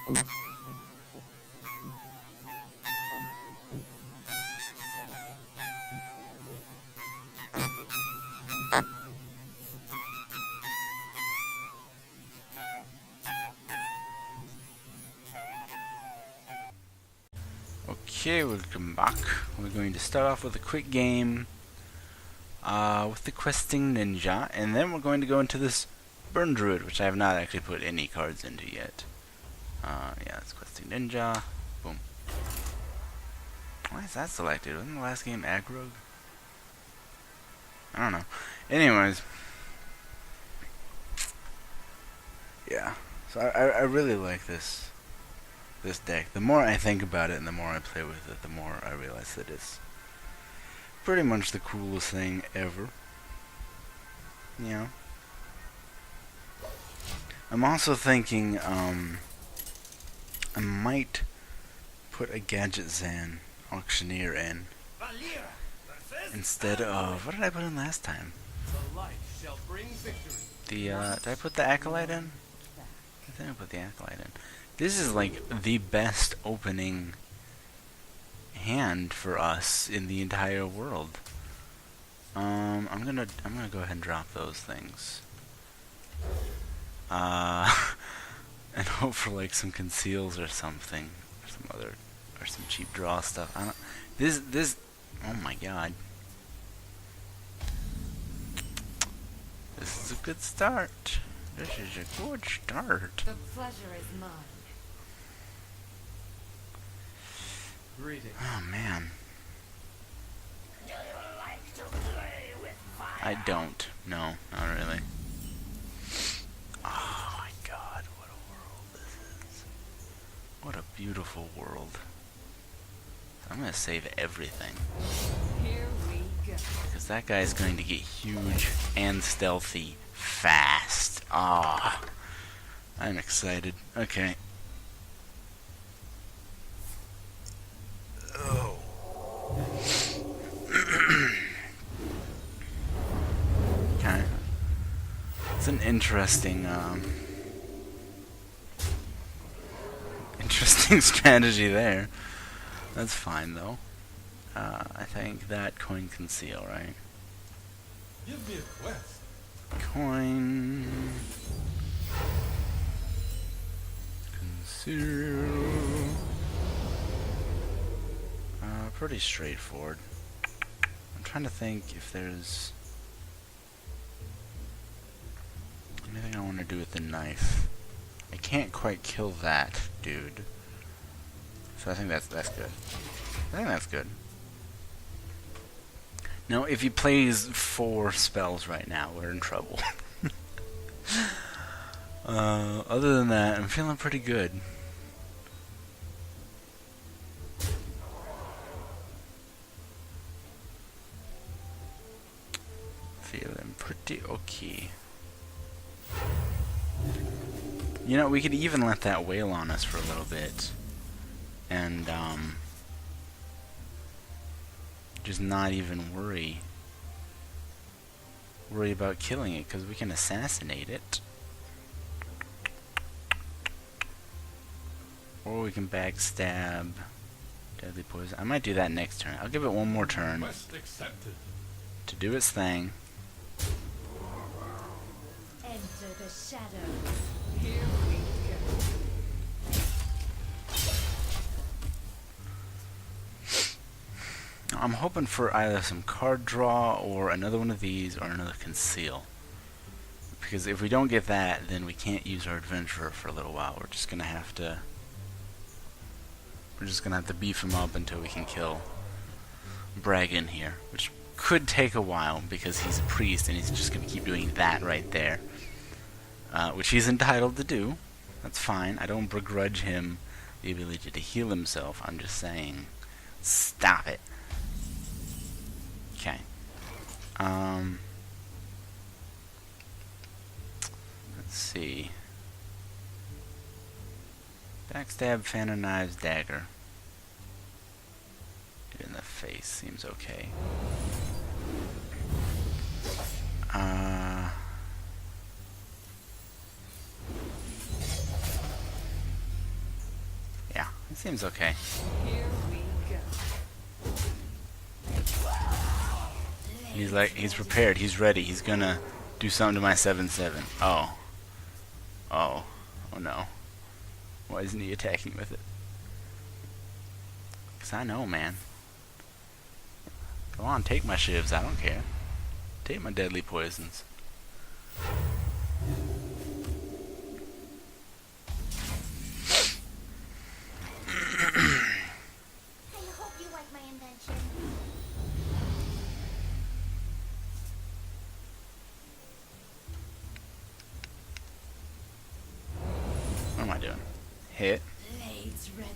Okay, welcome back. We're going to start off with a quick game with the Questing Ninja, and then we're going to go into this Burn Druid, which I have not actually put any cards into yet. Yeah, it's Questing Ninja. Boom. Why is that selected? Wasn't the last game aggro? I don't know. Anyways. Yeah. So I really like this deck. The more I think about it and the more I play with it, the more I realize that it's pretty much the coolest thing ever. You know? I'm also thinking I might put a Gadget Zan Auctioneer in instead of, what did I put in last time? Did I put the Acolyte in? I think I put the Acolyte in. This is like the best opening hand for us in the entire world. I'm gonna go ahead and drop those things. And hope for like some conceals or something, or some cheap draw stuff. I don't. This. Oh my god. This is a good start. This is a good start. The pleasure is mine. Greetings. Oh man. Do you like to play with fire? I don't. No, not really. Oh my god, what a world this is. What a beautiful world. I'm gonna save everything. Here we go. Because that guy's going to get huge and stealthy fast. Ah, I'm excited. Okay. Oh. Okay. It's an interesting, interesting strategy there. That's fine though. I think that coin conceal, right? Give me a quest. Coin conceal. Pretty straightforward. I'm trying to think if there's anything I want to do with the knife. I can't quite kill that dude, so I think that's good. I think that's good. Now, if he plays 4 spells right now, we're in trouble. Other than that, I'm feeling pretty good. Feeling pretty okay. You know, we could even let that wail on us for a little bit. And, just not even worry about killing it, because we can assassinate it. Or we can backstab. Deadly poison. I might do that next turn. I'll give it one more turn Quest accepted. to do its thing. Enter the shadows. Here we go. I'm hoping for either some card draw or another one of these or another conceal. Because if we don't get that, then we can't use our adventurer for a little while. We're just gonna have to beef him up until we can kill Bragan here, which could take a while because he's a priest and he's just gonna keep doing that right there, which he's entitled to do. That's fine. I don't begrudge him the ability to heal himself. I'm just saying, stop it. Okay. Let's see. Backstab, fan of knives, dagger. In the face seems okay. seems okay. Here we go. He's prepared. He's ready. He's gonna do something to my 7/7. Oh. Oh. Oh no. Why isn't he attacking with it? 'Cause I know, man. Go on, take my shivs. I don't care. Take my deadly poisons. I hope you like my invention. What am I doing? Hit. Blades ready.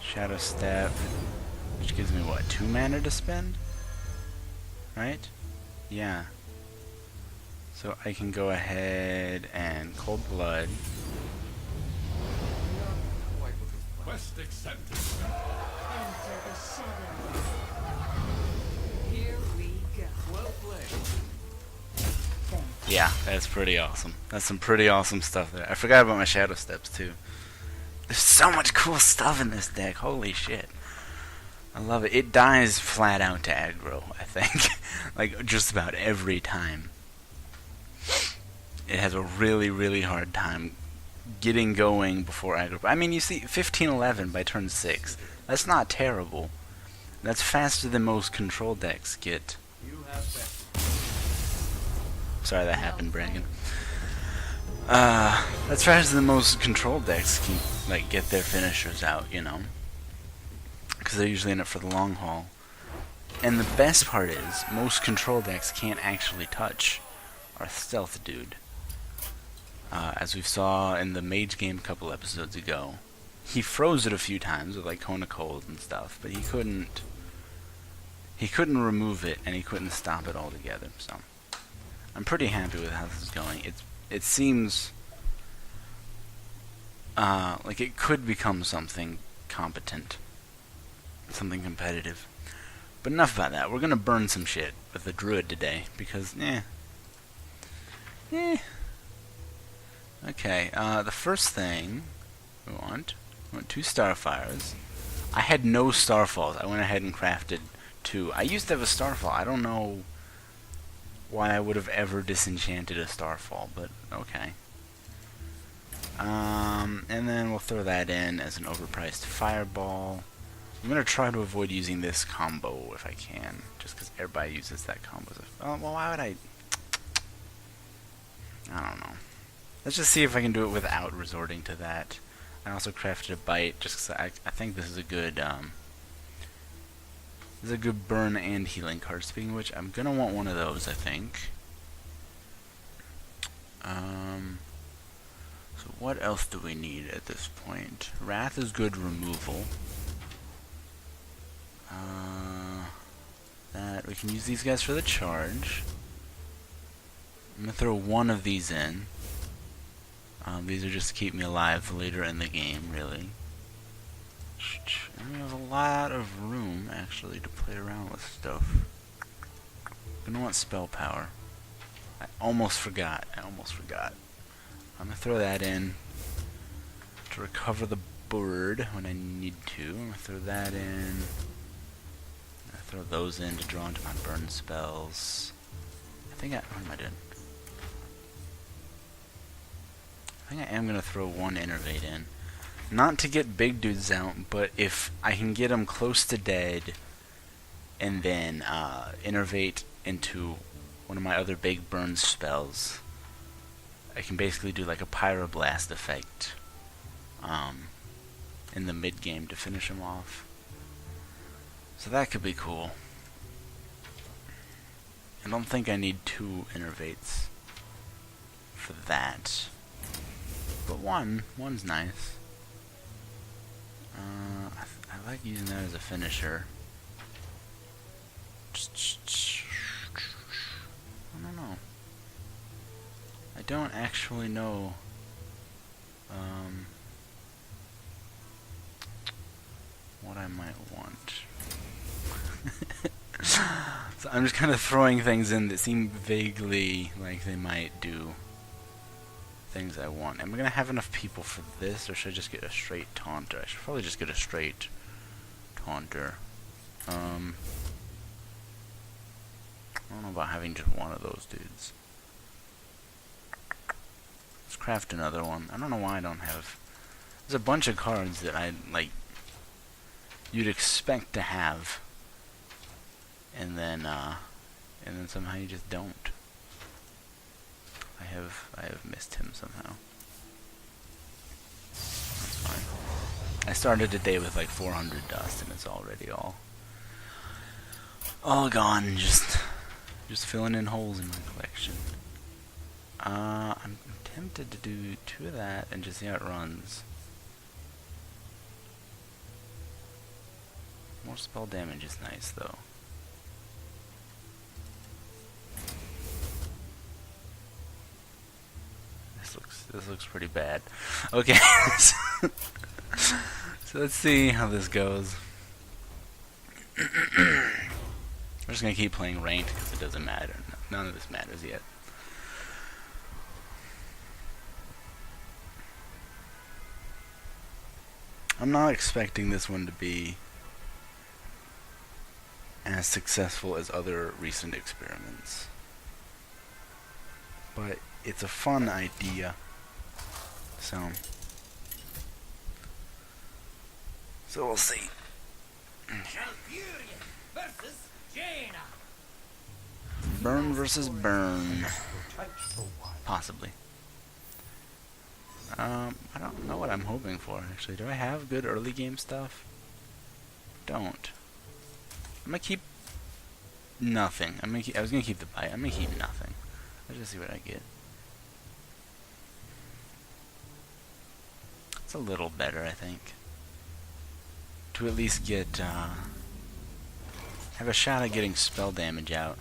Shadow Step. Which gives me what? 2 mana to spend? Right? Yeah. So I can go ahead and Cold Blood. Quest accepted. Enter the shadows. Here we go. Well played. Yeah, that's pretty awesome. That's some pretty awesome stuff there. I forgot about my Shadow Steps too. There's so much cool stuff in this deck. Holy shit. I love it. It dies flat out to aggro, I think. Like, just about every time. It has a really, really hard time getting going before aggro. I mean, you see, 15-11 by turn 6. That's not terrible. That's faster than most control decks get. You have bet. Sorry that happened, Brandon. That's faster than most control decks can, like, get their finishers out, you know? Because they're usually in it for the long haul. And the best part is, most control decks can't actually touch our stealth dude. As we saw in the mage game a couple episodes ago, he froze it a few times with like Cone of Cold and stuff, but he couldn't remove it and he couldn't stop it altogether. So I'm pretty happy with how this is going. It seems like it could become something competent, something competitive. But enough about that. We're gonna burn some shit with the Druid today because Okay, the first thing we want 2 Starfires. I had no Starfalls. I went ahead and crafted 2. I used to have a Starfall. I don't know why I would have ever disenchanted a Starfall, but okay. And then we'll throw that in as an overpriced Fireball. I'm going to try to avoid using this combo if I can, just because everybody uses that combo. Well, why would I don't know. Let's just see if I can do it without resorting to that. I also crafted a Bite just because I think this is a good burn and healing card. Speaking of which, I'm gonna want one of those, I think. So what else do we need at this point? Wrath is good removal. That we can use these guys for the charge. I'm gonna throw one of these in. These are just to keep me alive later in the game, really. And we have a lot of room, actually, to play around with stuff. I'm gonna want spell power. I almost forgot. I'm gonna throw that in to recover the bird when I need to. I'm gonna throw that in. I throw those in to draw into my burn spells. What am I doing? I think I am gonna throw 1 Innervate in. Not to get big dudes out, but if I can get them close to dead, and then Innervate into one of my other big burn spells, I can basically do like a Pyroblast effect in the mid game to finish them off. So that could be cool. I don't think I need 2 Innervates for that. But one's nice. I like using that as a finisher. I don't know. I don't actually know. What I might want. So I'm just kind of throwing things in that seem vaguely like they might do things I want. Am I gonna have enough people for this, or should I just get a straight taunter? I should probably just get a straight taunter. I don't know about having just one of those dudes. Let's craft another one. I don't know why I don't have... There's a bunch of cards that I, like, you'd expect to have. And then somehow you just don't. I have missed him somehow. That's fine. I started the day with like 400 dust and it's already all gone, just filling in holes in my collection. I'm tempted to do 2 of that and just see how it runs. More spell damage is nice though. This looks pretty bad. Okay. So let's see how this goes. I'm just gonna keep playing ranked because it doesn't matter. None of this matters yet. I'm not expecting this one to be as successful as other recent experiments, but it's a fun idea. So we'll see. Burn versus burn. Possibly. I don't know what I'm hoping for actually. Do I have good early game stuff? Don't. I'm gonna keep nothing. I was gonna keep the bite. I'm gonna keep nothing. Let's just see what I get. It's a little better, I think. To at least get, have a shot at getting spell damage out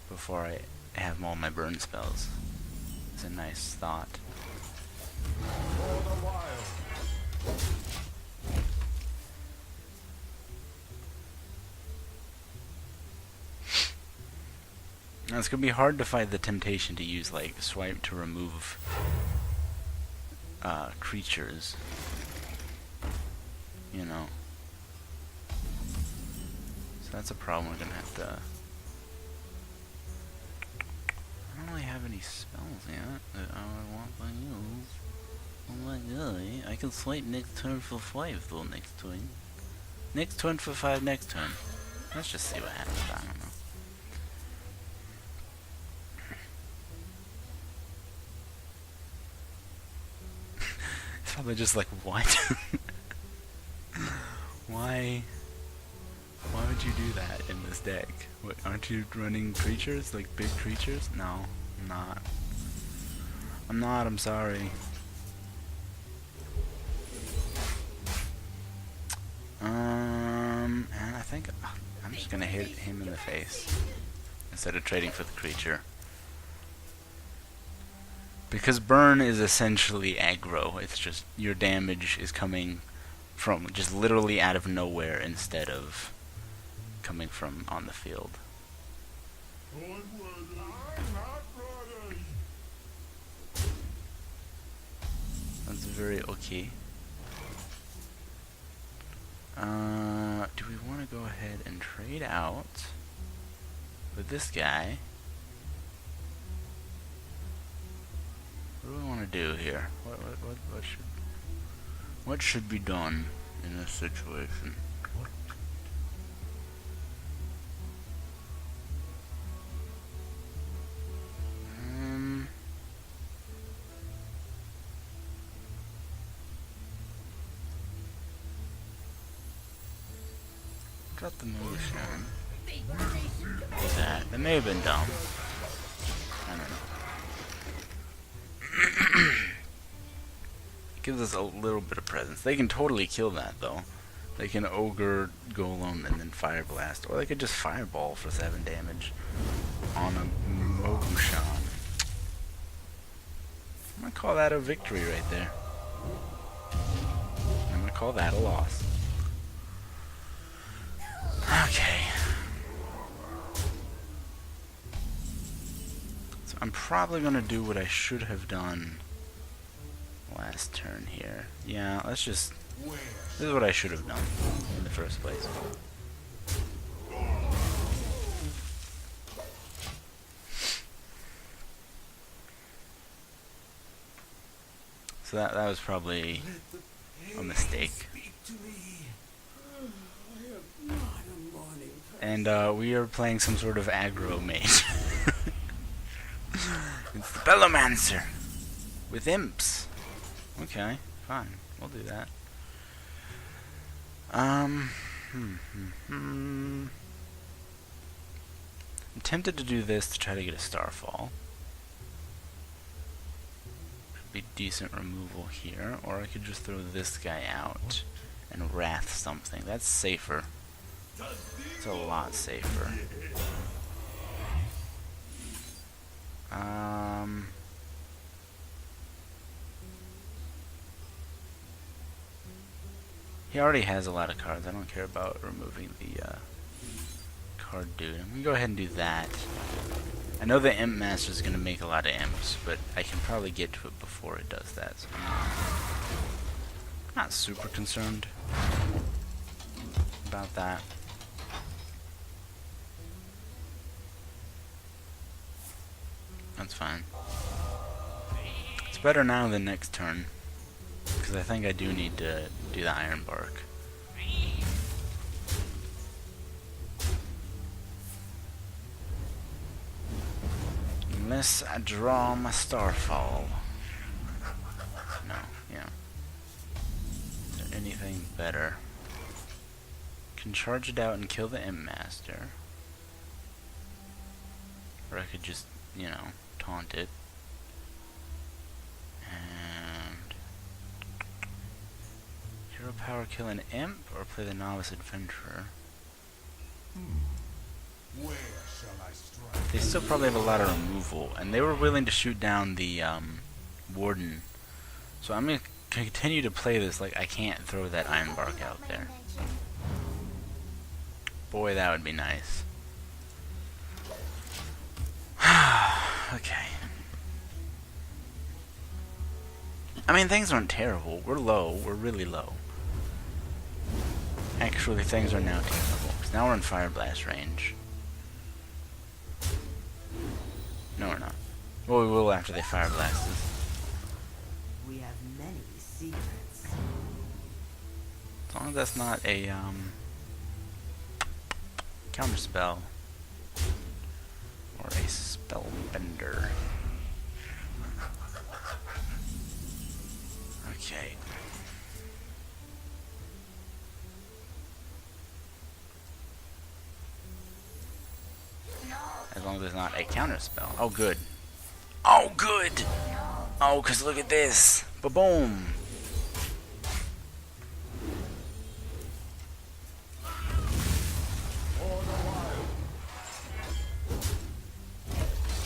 before I have all my burn spells. It's a nice thought. Now it's gonna be hard to fight the temptation to use like swipe to remove creatures, you know. So that's a problem we're gonna have to... I don't really have any spells yet that I want to use. Oh my god, I can swipe next turn for 5 though next turn. Next turn for 5 next turn. Let's just see what happens, I don't know. Probably just like, what? Why would you do that in this deck? What, aren't you running creatures, like big creatures? No, I'm not. I'm not, I'm sorry. And I think I'm just gonna hit him in the face instead of trading for the creature. Because burn is essentially aggro. It's just your damage is coming from just literally out of nowhere instead of coming from on the field. That's very okay. Do we want to go ahead and trade out with this guy? What do we want to do here? What should be done in this situation? Got the motion. That may have been dumb. I don't know. Gives us a little bit of presence. They can totally kill that though. They can ogre golem and then fire blast, or they could just fireball for 7 damage on a motion. I'm gonna call that a victory right there. I'm gonna call that a loss. Okay. So I'm probably gonna do what I should have done last turn here. Yeah, let's just... This is what I should have done in the first place. So that was probably a mistake. And we are playing some sort of aggro mage. It's the Bellomancer with imps. Okay, fine, we'll do that. I'm tempted to do this to try to get a Starfall. Could be decent removal here, or I could just throw this guy out and wrath something. That's safer. It's a lot safer. He already has a lot of cards. I don't care about removing the card dude. I'm gonna go ahead and do that. I know the Imp Master is gonna make a lot of imps, but I can probably get to it before it does that. So I'm not super concerned about that. That's fine. It's better now than next turn, because I think I do need to do the Iron Bark. Unless I draw my Starfall. No, yeah. Is there anything better? Can charge it out and kill the Imp Master. Or I could just, you know, taunt it. And hero power kill an imp or play the novice adventurer. Where shall I strike? They still probably have a lot of removal, and they were willing to shoot down the warden. So I'm gonna continue to play this like I can't throw that Iron Bark out there. Boy, that would be nice. Okay. I mean, things aren't terrible. We're low. We're really low. Actually, things are now terrible. 'Cause now we're in Fire Blast range. No, we're not. Well, we will after they Fire Blast us. We have many secrets. As long as that's not a, counterspell. Or a spellbender. Okay. As long as it's not a counterspell. Oh, good. Oh, good! Oh, because look at this. Ba-boom!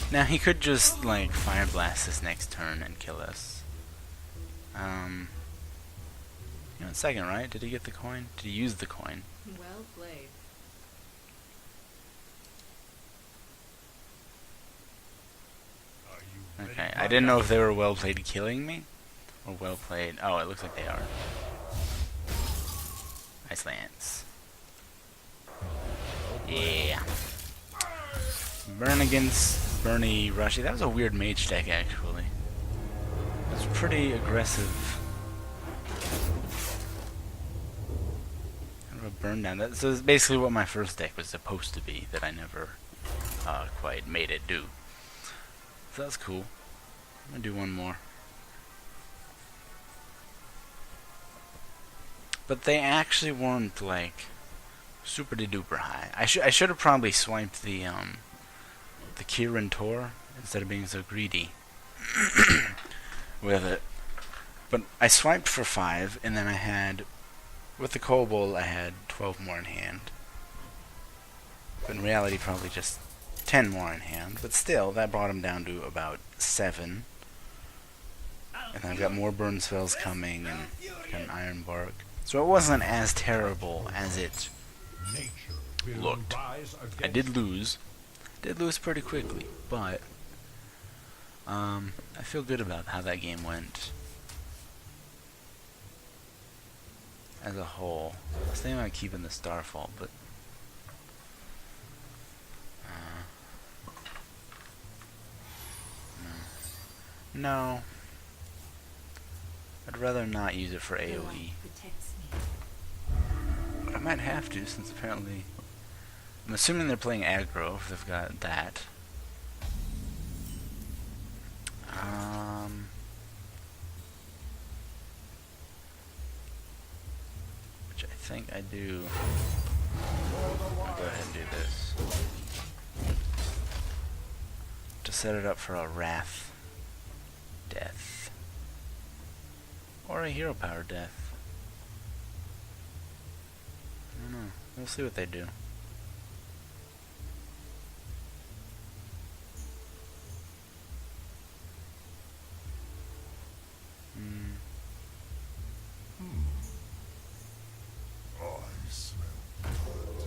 Now, he could just, like, Fire Blast this next turn and kill us. You know, second, right? Did he get the coin? Did he use the coin? Well played. Are you ready, Okay, my I didn't know guy? if they were well played killing me, or well played. Oh, it looks like they are. Ice Lance. Yeah. Burn against Bernie Rushy. That was a weird mage deck, actually. It was pretty aggressive. Kind of a burn down. So it's basically what my first deck was supposed to be, that I never quite made it do. So that's cool. I'm gonna do one more. But they actually weren't like super de duper high. I should have probably swiped the Kirin Tor instead of being so greedy with it. But I swiped for 5, and then I had, with the Kobold, I had 12 more in hand. But in reality, probably just 10 more in hand. But still, that brought him down to about 7. And I've got more burn spells coming, and got an Iron Bark. So it wasn't as terrible as it Nature will looked. rise I against did lose. Did lose pretty quickly, but I feel good about how that game went as a whole. I was thinking about keeping the Starfall, but no. I'd rather not use it for AoE. Protects me. But I might have to, since apparently I'm assuming they're playing aggro if they've got that. Which I think I do. I'll go ahead and do this. To set it up for a Wrath death. Or a hero power death. I don't know. We'll see what they do. I smell blood.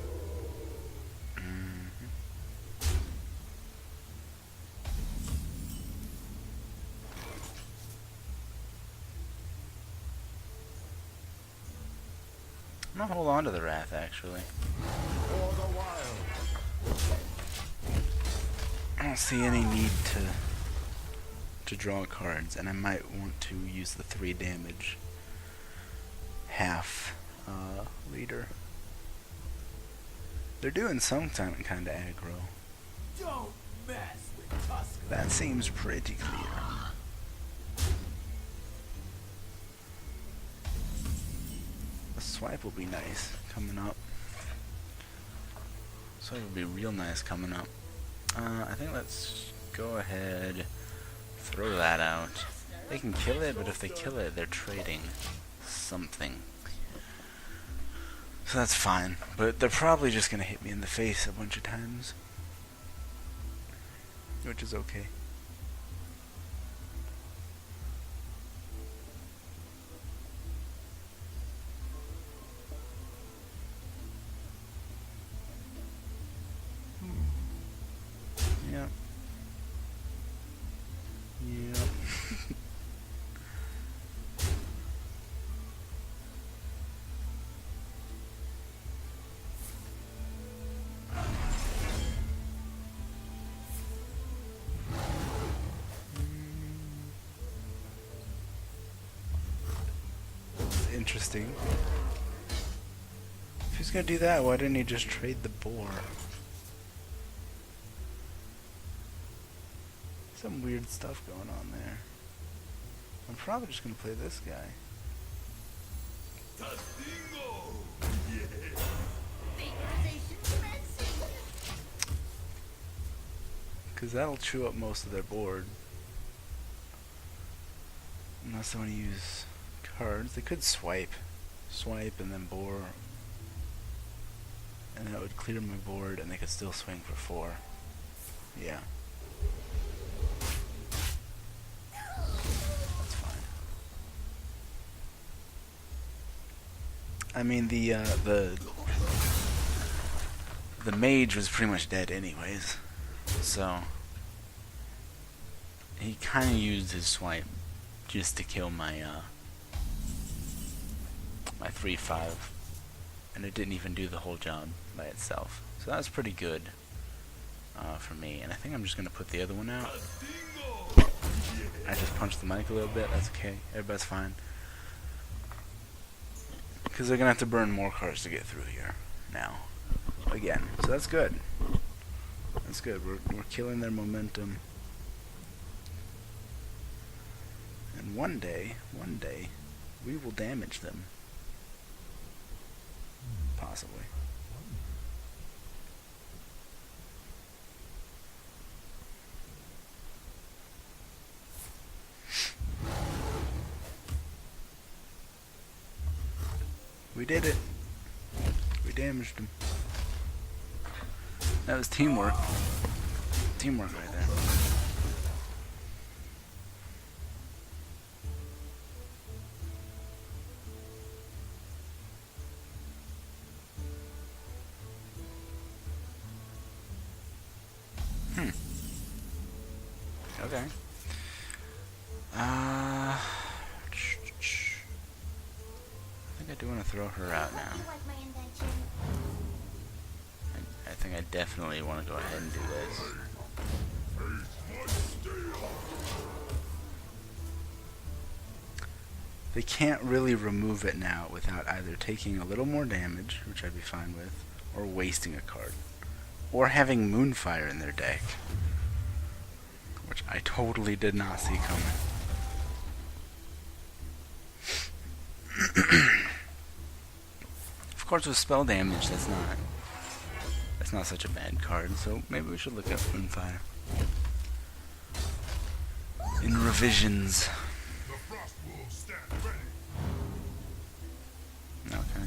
I'm gonna hold on to the Wrath, actually. For the wild. I don't see any need to draw cards, and I might want to use the 3 damage half leader. They're doing some kind of aggro. Don't mess with Tusker. That seems pretty clear. A swipe will be nice coming up. Swipe will be real nice coming up. I think let's go ahead, throw that out. They can kill it, but if they kill it, they're trading something. So that's fine, but they're probably just gonna hit me in the face a bunch of times, which is okay. Yep. Yep. Interesting. If he's gonna do that, why didn't he just trade the boar? Some weird stuff going on there. I'm probably just gonna play this guy. Tastingo! Cause that'll chew up most of their board. Unless they want to use cards. They could swipe. Swipe and then bore. And that would clear my board and they could still swing for 4. Yeah. That's fine. I mean the mage was pretty much dead anyways. So he kinda used his swipe just to kill my my 3/5, and it didn't even do the whole job by itself. So that's pretty good for me. And I think I'm just gonna put the other one out. I just punched the mic a little bit. That's okay. Everybody's fine. Because they're gonna have to burn more cards to get through here now. Again. So that's good. That's good. We're killing their momentum. And one day, we will damage them. Possibly. We did it. We damaged them. That was teamwork. Teamwork right there. Okay. I think I do want to throw her out now. You like my invention? I think I definitely want to go ahead and do this. They can't really remove it now without either taking a little more damage, which I'd be fine with, or wasting a card. Or having Moonfire in their deck, which I totally did not see coming. Of course, with spell damage, that's not such a bad card. So maybe we should look at Moonfire in revisions. Okay.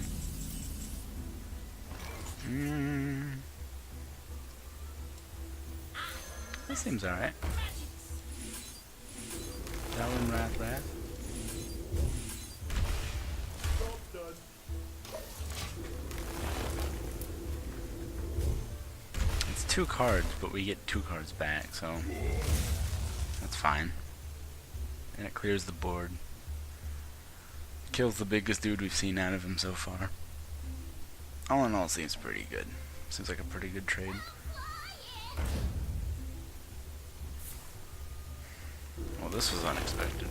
That seems alright. Talon Wrath. It's 2 cards, but we get 2 cards back, so that's fine. And it clears the board. Kills the biggest dude we've seen out of him so far. All in all, seems pretty good. Seems like a pretty good trade. Well, this was unexpected.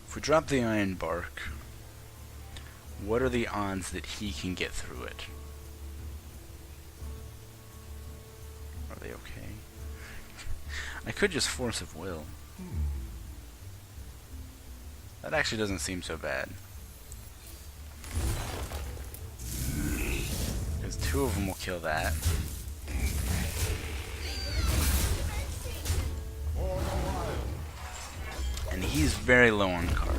If we drop the Iron Bark, what are the odds that he can get through it? Are they okay? I could just Force of Will. That actually doesn't seem so bad. Because 2 of them will kill that. And he's very low on cards.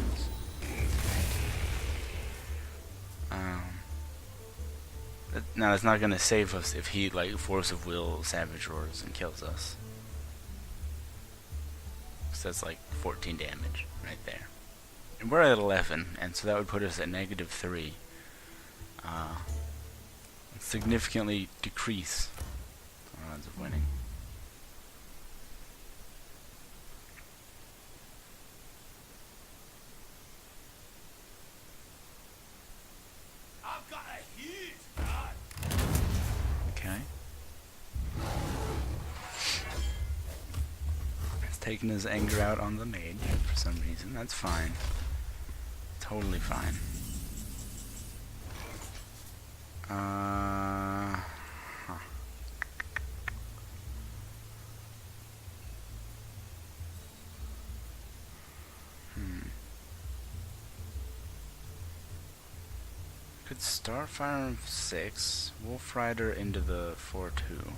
Now it's not gonna save us if he like Force of Will Savage Roars and kills us. So that's like 14 damage right there. And we're at 11, and so that would put us at -3. Significantly decrease our odds of winning. I've got a huge gun. Okay. He's taking his anger out on the mage for some reason. That's fine. Totally fine. Huh. Could Starfire 6, Wolf Rider into the 4/2.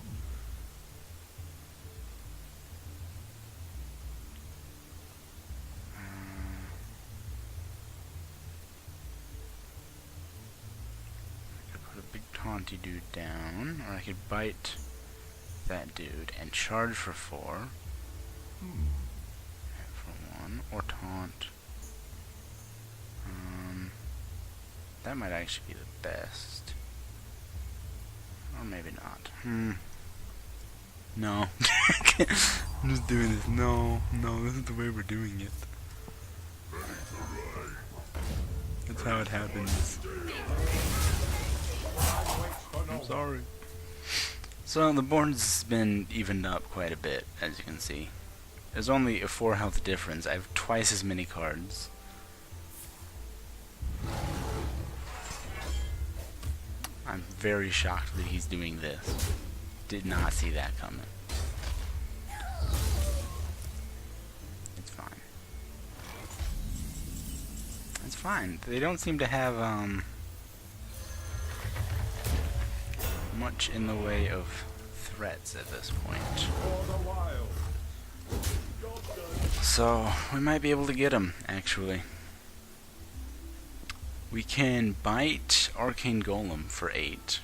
I could put a big taunty dude down, or I could bite that dude and charge for 4. For 1, or taunt. That might actually be the best. Or maybe not. No. I'm just doing this. No, this is the way we're doing it. That's how it happens. I'm sorry. So the board's been evened up quite a bit, as you can see. There's only a 4 health difference. I have twice as many cards. I'm very shocked that he's doing this. Did not see that coming. It's fine. It's fine. They don't seem to have much in the way of threats at this point. So we might be able to get him, actually. We can bite Arcane Golem for 8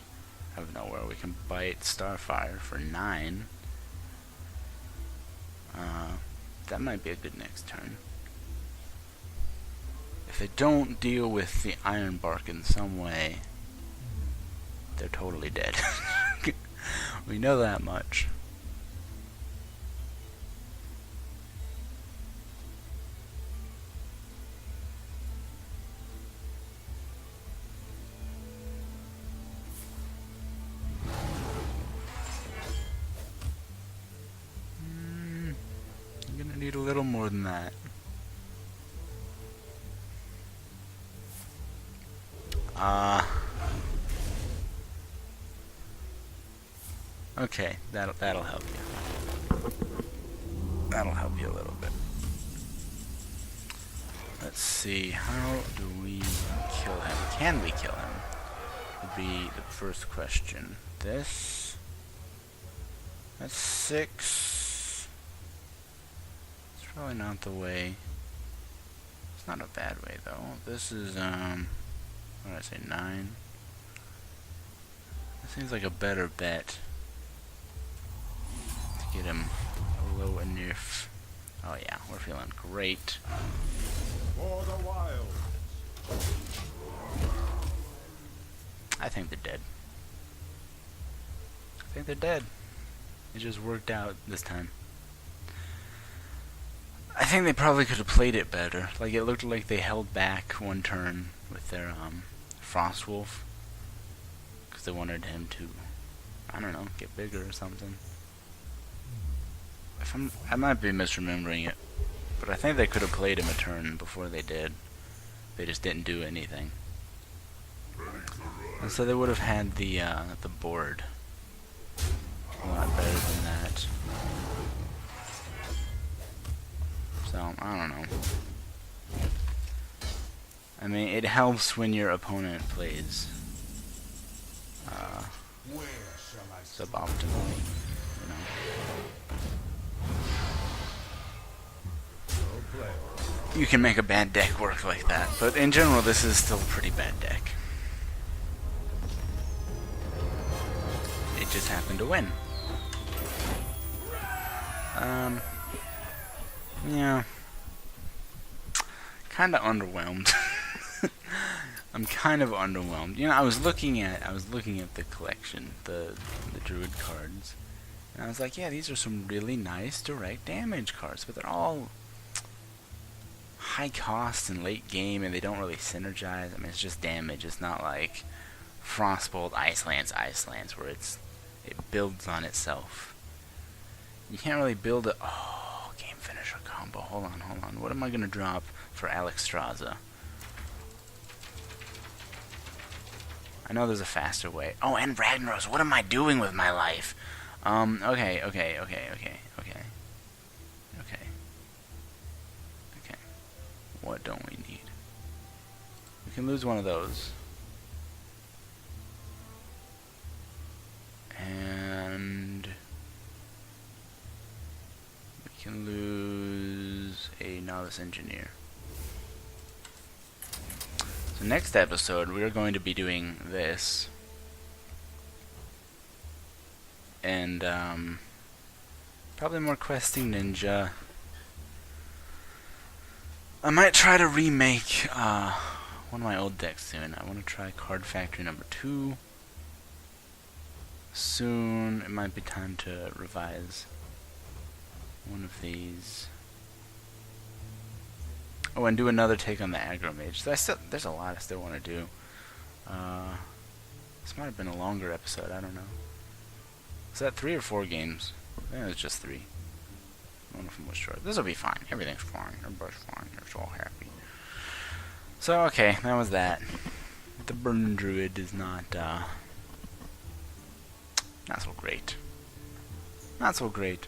out of nowhere. We can bite Starfire for 9. That might be a good next turn. if they don't deal with the iron bark in some way, they're totally dead. We know that much. I'm gonna need a little more than that. Okay, that'll help you. That'll help you a little bit. Let's see, how do we kill him? Can we kill him? Would be the first question. That's 6. It's probably not the way. It's not a bad way though. This is what did I say, 9? This seems like a better bet. To get him low enough. Oh yeah, we're feeling great. For the wild. I think they're dead. I think they're dead. It just worked out this time. I think they probably could have played it better. Like, it looked like they held back one turn with their Frostwolf, because they wanted him to, I don't know, get bigger or something. I might be misremembering it, but I think they could have played him a turn before they did. They just didn't do anything. And so they would have had the board a lot better than that. So, I don't know. I mean, it helps when your opponent plays Where shall I suboptimally, you know. play? You can make a bad deck work like that, but in general, this is still a pretty bad deck. It just happened to win. Yeah. Kinda underwhelmed. I'm kind of underwhelmed. You know, I was looking at the collection, the Druid cards, and I was like, yeah, these are some really nice direct damage cards, but they're all high cost and late game, and they don't really synergize. I mean, it's just damage. It's not like Frostbolt, Ice Lance, where it builds on itself. You can't really build it. Oh, game finisher combo. Hold on. What am I gonna drop for Alex Straza? I know there's a faster way. Oh, and Ragnaros. What am I doing with my life? Okay. What don't we need? We can lose one of those. And we can lose a Novice Engineer. So next episode, we are going to be doing this. And, probably more Questing Ninja. I might try to remake, one of my old decks soon. I want to try Card Factory number 2. Soon, it might be time to revise one of these. Oh, and do another take on the Aggro Mage. So there's a lot I still want to do. This might have been a longer episode, I don't know. Was that 3 or 4 games? I think it was just 3. One of them was short. This will be fine. Everything's fine. Everybody's fine. You're all happy. So, okay, that was that. The Burn Druid is not so great. Not so great.